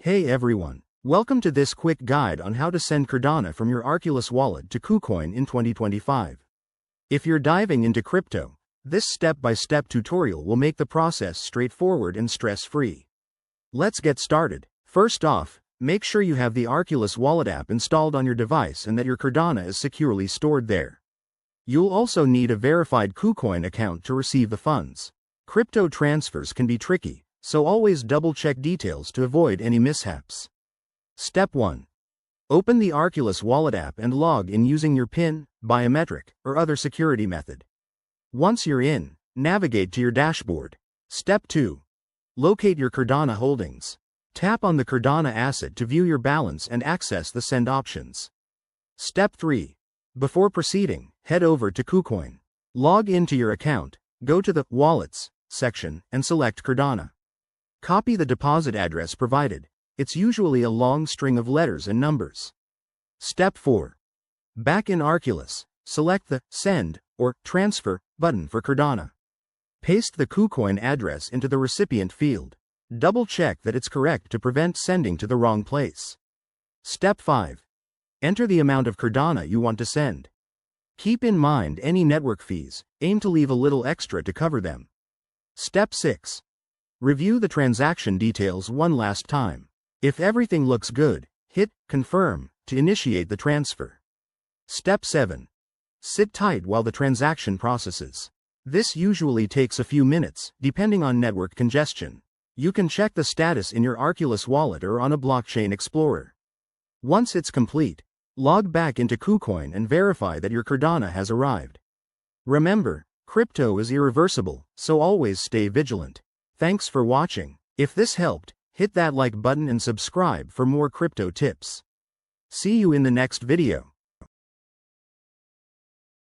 Hey everyone, welcome to this quick guide on how to send Cardano from your Arculus wallet to KuCoin in 2025. If you're diving into crypto, this step-by-step tutorial will make the process straightforward and stress-free. Let's get started. First off, make sure you have the Arculus Wallet app installed on your device and that your Cardano is securely stored there. You'll also need a verified KuCoin account to receive the funds. Crypto transfers can be tricky, so always double-check details to avoid any mishaps. Step 1. Open the Arculus Wallet app and log in using your PIN, biometric, or other security method. Once you're in, navigate to your dashboard. Step 2. Locate your Cardano holdings. Tap on the Cardano asset to view your balance and access the send options. Step 3. Before proceeding, head over to KuCoin. Log into your account, go to the Wallets section, and select Cardano. Copy the deposit address provided. It's usually a long string of letters and numbers. Step 4. Back in Arculus, select the Send or Transfer button for Cardano. Paste the KuCoin address into the recipient field. Double-check that it's correct to prevent sending to the wrong place. Step 5. Enter the amount of Cardano you want to send. Keep in mind any network fees, aim to leave a little extra to cover them. Step 6. Review the transaction details one last time. If everything looks good, hit Confirm to initiate the transfer. Step 7. Sit tight while the transaction processes. This usually takes a few minutes, depending on network congestion. You can check the status in your Arculus wallet or on a blockchain explorer. Once it's complete, log back into KuCoin and verify that your Cardano has arrived. Remember, crypto is irreversible, so always stay vigilant. Thanks for watching. If this helped, hit that like button and subscribe for more crypto tips. See you in the next video.